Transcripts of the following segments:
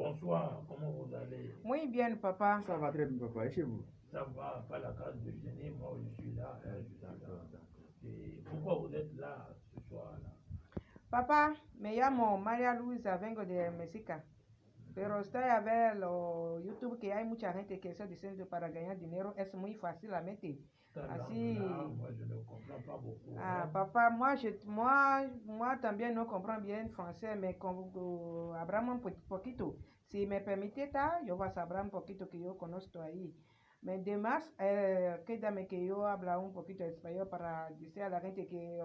bonsoir, comment vous allez? Muy bien, papa. Ça va très bien, papa. Et chez vous? Ça va, pas la case de déjeuner, moi je suis là. D'accord. Et pourquoi vous êtes là ce soir-là? Papá, me llamo María Luisa, vengo de México. Pero estoy a ver lo YouTube que hay mucha gente que está diciendo para ganar dinero es muy fácilmente. Así. Moi je ne comprends pas beaucoup. Ah, papá, moi también no comprendo bien francés, me hablamos un poquito. Si me permite, yo vas a hablar un poquito que yo conozco ahí. Además, quédame que yo habla un poquito de español para decir a la gente que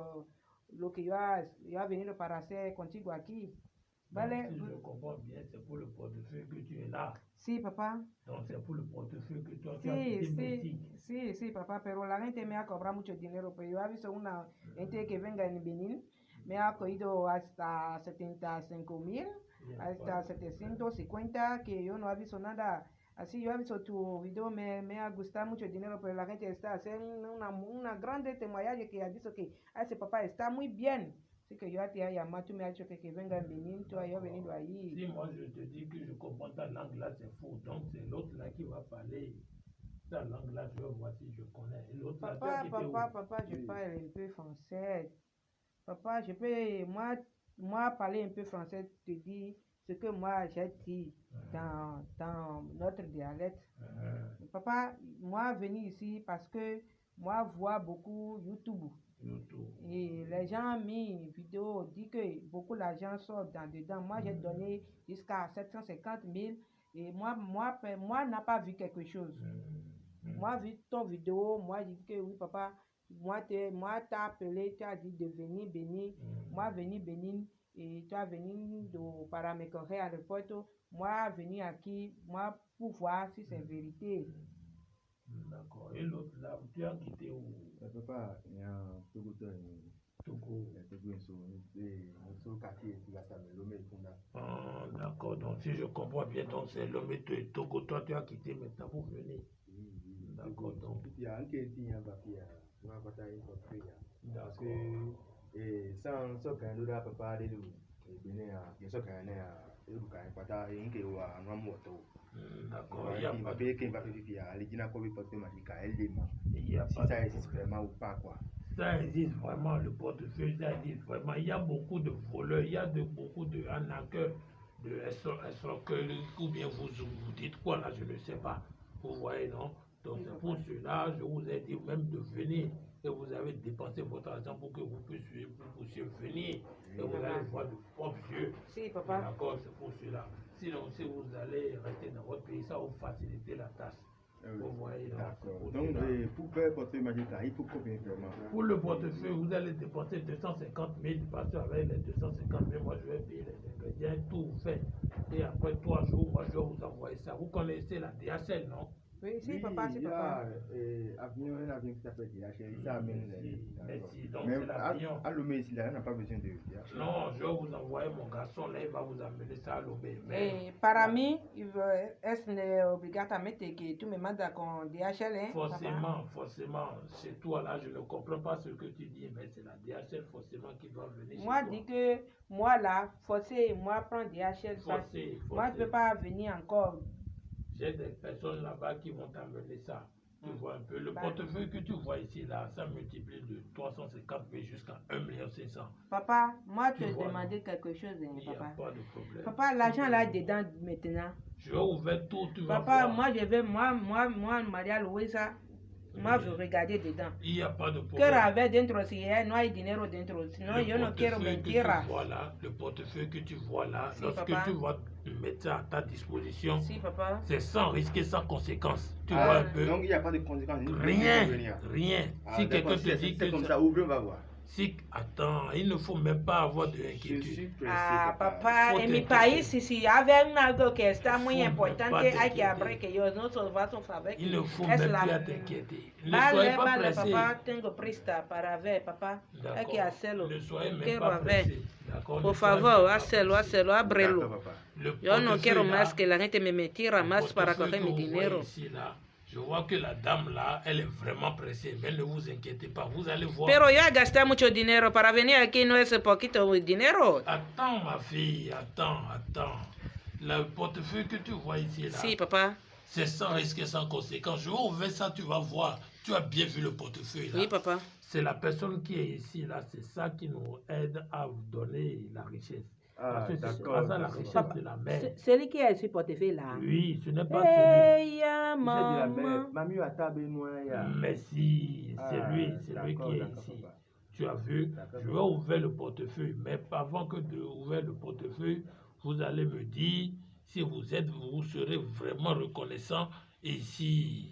lo que yo he venido para hacer contigo aquí. ¿Vale? Donc, si je comprends bien, c'est pour le portefeuille que tu es là. Sí, papá. Donc c'est pour le portefeuille que toi tu as quitté Mexique. Sí, papá, pero la gente me ha cobrado mucho dinero, pero yo he visto una gente que venga en Benin, me ha cogido hasta 75,000, hasta 750, que yo no he visto nada. Así yo he visto tu video, me ha gustado mucho el dinero, pero la gente está haciendo una grande témoignage que ha dicho que ese papá está muy bien. Así que yo te he llamado, tú me has dicho que venga en Benin, tú has venido ahí. Si moi je te dis que je comprends ta langue là, c'est faux. Donc c'est l'autre là qui va parler. Ta langue là, je vois si je connais. L'autre là, Papa, je parle un peu français. Papa, je peux, moi parler un peu français, te dis ce que moi j'ai dit dans notre dialecte. Papa, moi venu ici parce que moi vois beaucoup YouTube. Et les gens ont mis une vidéo, dit que beaucoup d'argent sort dedans. Moi, j'ai donné jusqu'à 750 000 et moi n'a pas vu quelque chose. Moi, vu ton vidéo, moi, j'ai dit que oui, papa, moi, t'as appelé, tu as dit de venir Bénin. Moi, venir Bénin et tu as venu para me correr à l'aéroport. Moi, venir aquí, moi, pour voir si c'est vérité. D'accord. Et l'autre là, tu as quitté où? Papa, il y a un Togo. D'accord. Donc si je comprends bien, donc c'est l'homme et Togo, toi tu as quitté, maintenant vous venez. D'accord. Donc. Parce que sans Canada, papa, D'accord. Il y a pas vraiment ou pas quoi. Ça existe vraiment, le portefeuille, ça existe vraiment. Il y a beaucoup de voleurs, il y a beaucoup de arnaqueurs, de escroqueurs, ou bien vous dites quoi là, je ne sais pas. Vous voyez, non? Donc c'est pour cela, je vous ai dit même de venir. Et vous avez dépensé votre argent pour que vous puissiez venir. Et vous allez voir de propres yeux. Si, papa. D'accord, c'est pour cela. Sinon, si vous allez rester dans votre pays, ça va vous faciliter la tâche. Vous voyez, d'accord. Donc, pour faire portefeuille magique, il faut combien vraiment? Pour le portefeuille, vous allez dépenser 250 000 parce qu'avec les 250 000, moi je vais payer les ingrédients, tout fait. Et après 3 jours, moi je vais vous envoyer ça. Vous connaissez la DHL, non? Oui, si, papa, c'est papa. Un avion qui s'appelle DHL, ça amène. Merci, donc c'est l'avion. À Lomé, ici, là, on n'a pas besoin de DHL. Non, je vais vous envoyer mon garçon, là, il va vous amener ça à Lomé. Mais para mí, es obligatamente que tú me mandas con DHL, hein? Forcément. Chez toi, là, je ne comprends pas ce que tu dis, mais c'est la DHL forcément qui doit venir moi, chez toi. Dis que moi, là, forcé, moi, prends DHL. Forcé. Moi, je ne peux pas venir encore. J'ai des personnes là-bas qui vont t'amener ça. Tu vois un peu. Le portefeuille que tu vois ici, là, ça multiplie de 350 000 jusqu'à 1 500 000. Papa, moi, tu as demandé quelque chose, hein, papa. Il n'y a pas de problème. Papa, l'argent là dedans maintenant. Je vais ouvrir tout, tu vas papa, voir. Moi, je vais, moi, Maria Luisa, moi, je vais regarder dedans. Il n'y a pas de problème. Que avec dentro, si no hay dinero dentro, sinon yo no quiero mentira. Voilà, le portefeuille que tu vois là, si, lorsque papa. Tu vas mettre ça à ta disposition, si, papa. C'est sans risque et sans conséquence. Tu vois un peu. Donc il n'y a pas de conséquences. Rien. Si quelqu'un te dit que c'est comme ça, ouvre, on va voir. Si, attends, il ne faut même pas avoir de inquiétude. Papá, en mi país, si hay algo que está muy importante, hay que abrir que yo no se va a saber. Il ne faut même pas t'inquiéter. Ne soyez pas pressé. Papá, tengo prisa para ver, papá. Hay que hacerlo. Ne soyez même pas pressé. Por favor, hazlo, ábrelo. Yo no quiero más que la gente me metiera más para coger mi dinero. Je vois que la dame là, elle est vraiment pressée, mais ne vous inquiétez pas, vous allez voir. Pero ya gasté mucho dinero para venir aquí, no es poquito dinero. Attends ma fille, attends. le portefeuille que tu vois ici, là, Si, papa. c'est sans risque et sans conséquence. Je vais ouvrir ça, tu vas voir. Tu as bien vu le portefeuille, là. Oui, papa. C'est la personne qui est ici, là, c'est ça qui nous aide à vous donner la richesse. Ah, Parce que c'est d'accord, pas ça la d'accord. richesse Papa, de la mère. Celui qui a ce portefeuille-là. Oui, ce n'est pas Hey, Il dit la mère, maman. mamie à table noire. celui. Mais si, c'est Ah, lui qui d'accord, est d'accord, ici. papa. Tu as vu, D'accord. je vais ouvrir le portefeuille, mais avant que de ouvrir le portefeuille, vous allez me dire si vous serez vraiment reconnaissant et si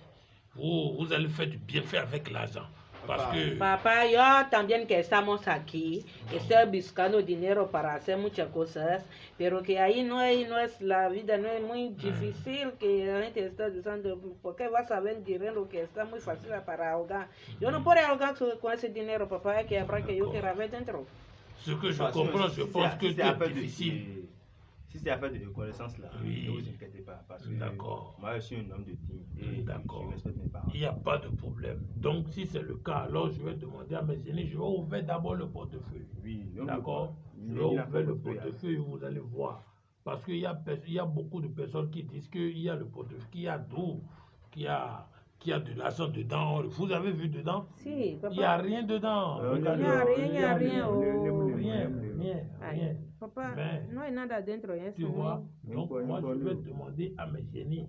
vous allez faire du bienfait avec l'argent. Parce Papa. que Papá, yo también que estamos aquí, estoy buscando dinero para hacer muchas cosas, pero que ahí no es la vida, no es muy difícil que la gente está diciendo, ¿por qué vas a ver dinero que está muy fácil para ahogar? Yo no puedo ahogar con ese dinero, papá, que habrá que yo quiera ver dentro. ce que je Parce que comprends, je si pense c'est- que si c'est c'est affaire de- difficile. Si c'est affaire de reconnaissance là, Oui. ne vous inquiétez pas. Parce que D'accord. moi je suis un homme de digne et D'accord. je respecte mes parents. Il n'y a pas de problème. Donc, si c'est le cas, alors je vais demander à mes aînés, je vais ouvrir d'abord le portefeuille. Oui, D'accord? Je vais ouvrir le portefeuille, vous allez voir. Parce qu'il y a beaucoup de personnes qui disent qu'il y a le portefeuille, qu'il y a d'eau, qu'il y a de l'argent dedans. Vous avez vu dedans? Si, Il n'y a papá. rien dedans. Il Regardez. y a rien, oh. Rien. Papá, Mais, no hay nada dentro, ¿eh? tu vois, donc Une moi je bonne vais eau. demander à mes génies,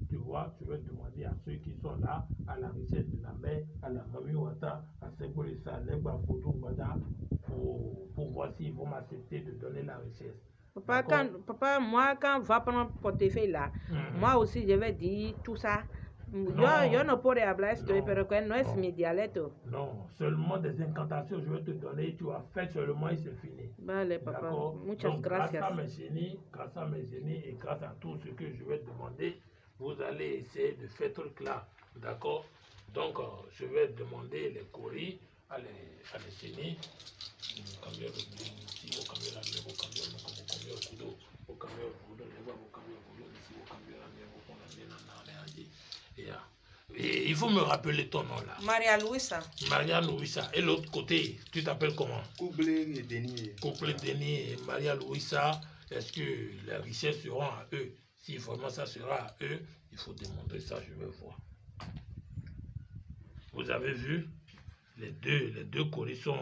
tu vois, je vais demander à ceux qui sont là, à la richesse de la mère, à la mamie Wata, à Sekolesa, à Negba Foto Mbada, pour voir s'ils vont m'accepter de donner la richesse. Papa, moi, quand on va prendre le portefeuille là, moi aussi, je vais dire tout ça. Yo no puedo hablar esto, No, pero que no es no. mi dialecto. Non, seulement des incantations, je vais te donner, tu vas faire seulement et c'est fini. Vale, papa. D'accord? Muchas Donc, gracias. grâce à mes génies et grâce à tout ce que je vais demander, vous allez essayer de faire truc là. D'accord? Donc, je vais demander les courriers à les génies. Et il faut me rappeler ton nom là. María Luisa. Maria Louisa. Et l'autre côté, tu t'appelles comment? Couplé et Denis. Couple Denis et Maria Louisa. Est-ce que les richesses seront à eux? Si vraiment ça sera à eux, il faut démontrer ça, je vais voir. Vous avez vu? Les deux courriers sont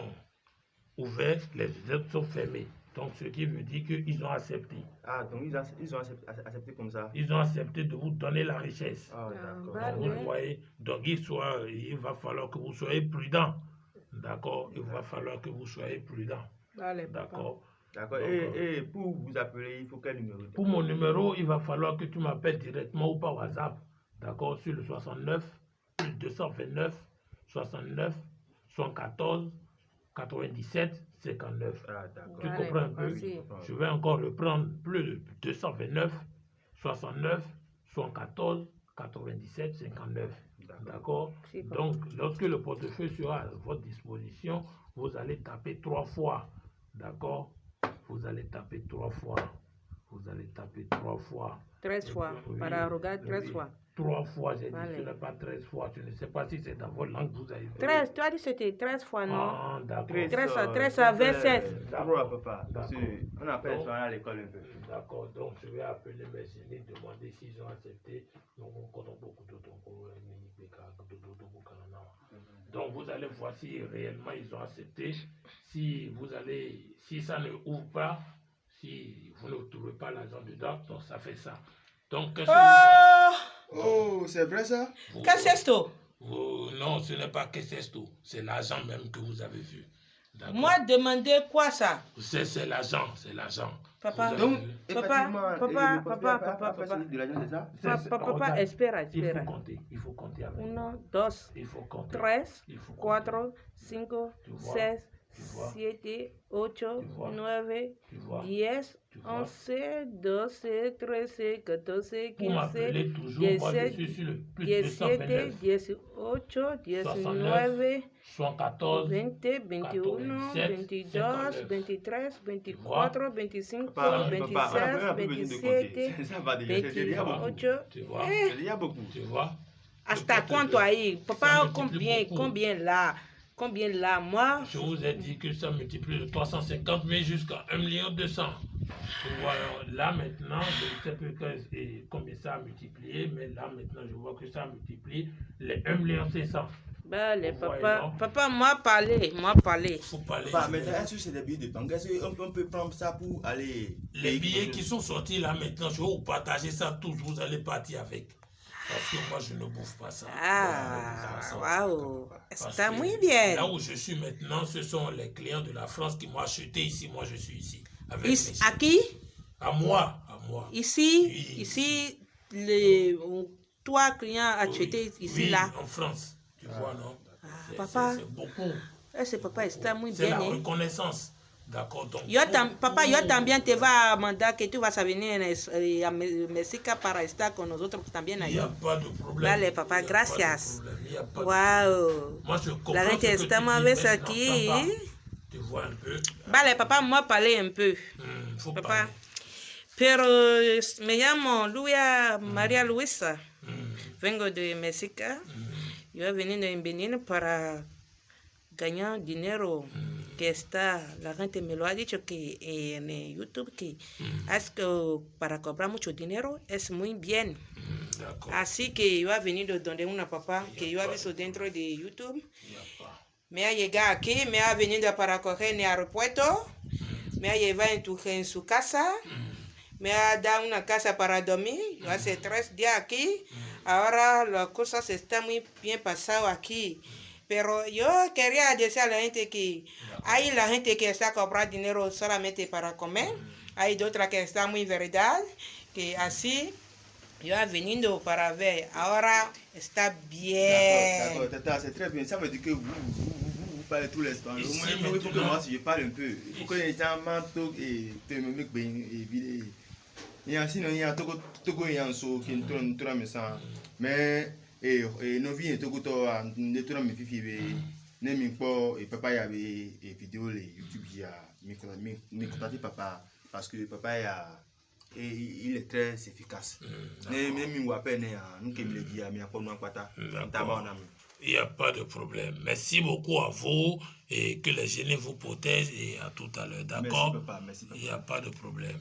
ouverts, les autres sont fermés. Donc, ce qui veut dire qu'ils ont accepté. Ah, donc ils ont accepté comme ça. Ils ont accepté de vous donner la richesse. Ah, d'accord. vale. Donc, vous voyez, donc il va falloir que vous soyez prudent. D'accord? Il va falloir que vous soyez prudent. Vale, papa. D'accord? D'accord. Donc, Et pour vous appeler, il faut quel numéro? Pour mon numéro, il va falloir que tu m'appelles directement ou par WhatsApp. D'accord? Sur le 69, plus 229, 69, 114, 97, 59. Ah, d'accord. Tu Vale, comprends un papa, peu? si. Je vais encore reprendre plus de 229, 69, 114, 97, 59. D'accord? Si, papa. Donc, lorsque le portefeuille sera à votre disposition, vous allez taper 3 fois. D'accord? Vous allez taper 3 fois. Vous allez taper 3 fois. 13 fois. Oui, Para rogar 13 oui. fois. 3 fois, j'ai dit, Vale. ce n'est pas 13 fois. Je ne sais pas si c'est dans votre langue que vous avez fait. 13, tu as dit c'était 13 fois, non? Ah, d'accord. 13 à 27. D'accord, papa. D'accord. On appelle Donc, ça à l'école un peu. D'accord, donc je vais appeler mes génies, demander s'ils ont accepté. Donc vous allez voir si réellement ils ont accepté. Si ça ne ouvre pas, si vous ne trouvez pas l'argent dedans, donc ça fait ça. Donc qu'est-ce que Oh, c'est vrai ça? vous, ¿Qué es esto? non, ce n'est pas que c'est tout. C'est l'argent même que vous avez vu. D'accord. Moi, demander quoi ça? C'est l'argent, c'est l'argent. Papa. Vous avez Donc, vu? effectivement, papa. de l'argent, c'est ça? Papa, Regarde, espera. il faut compter avec. 1, 2, Il faut compter. 3, Il faut compter. 4, 5, Tu vois, 6, tu vois, 7, 8, tu vois, 9, tu vois. 10, Tu vois. 11, 12, 13, 14, Vous 15, m'appelez toujours, moi je 17, suis sur le plus 17, 229, 18, 19, 114, 20, 21, 22, 23, 24, 25, Papa, 26, on a plus besoin de 27, compter. Ça va déjà, c'est déjà beaucoup. 28. tu vois, C'est déjà beaucoup. tu vois. Hasta Le cuánto ahí? ça Papa, multiplie beaucoup. combien là? Moi, Je vous ai dit que ça multiplie de 350 000 jusqu'à 1 200 000. Voilà, là maintenant, je ne sais plus combien ça a multiplié, mais là maintenant, je vois que ça a multiplié les 1,600,000. Bale, Vous voyez, non? papa, moi parler. Faut parler. Papa, maintenant, est-ce que c'est des billets de banque? Est-ce qu'on peut prendre ça pour aller... Les billets qui sont sortis là maintenant, je vais vous partager ça tous, vous allez partir avec. Parce que moi, je ne bouffe pas ça. Waouh, Parce está que muy bien. Là où je suis maintenant, ce sont les clients de la France qui m'ont acheté ici. Moi, je suis ici. Avec mes chèques. Aquí, À moi. ici, Oui, ici, les trois clients achetés ici oui, là. en France. Tu vois, non? Papa. C'est beaucoup. Ese papá está muy C'est la bien, ¿eh? reconnaissance. D'accord, donc... Papá, yo también te va a mandar que tú vas a venir a Mexica para estar con nosotros también Il n'y a allá. pas de problème. Vale, papá, gracias. Wow. Wow. La gente está más vez aquí. Tu vois un peu. Vale, papá, moi parler un peu. Faut Papá. parler. Pero me llamo María Luisa. Vengo de Mexica. Yo he venido en Benin para ganar dinero. Que está, la gente me lo ha dicho que en YouTube que para cobrar mucho dinero es muy bien. Así que yo he venido donde una papá que yo he visto dentro de YouTube. Me ha llegado aquí, me ha venido para coger en el aeropuerto, me ha llevado en su casa, me ha dado una casa para dormir. Yo hace 3 días aquí, ahora las cosas están muy bien pasadas aquí. Pero yo quería decir a la gente que hay la gente que está comprando dinero solamente para comer, hay otras que están muy verdad, que así yo he venido para ver, ahora está bien. D'accord, c'est très bien. Ça veut dire que vous parlez tout l'instant. Il faut que moi aussi je parle un peu. Il faut que les gens m'entendent et me vide. Et ainsi, il y a tout il y a un saut qui est tout ça. Mais nos vies est tout ne tout me fifi ne mi po et papa y avait vidéo les YouTube il y a me contacter papa parce que papa il est très efficace. Ne mi wa pe ne nous que me dit mais pas nous pata. Il n'y a pas de problème. Merci beaucoup à vous et que les génies vous protègent et à tout à l'heure. D'accord? Merci papa, merci papa. Il n'y a pas de problème.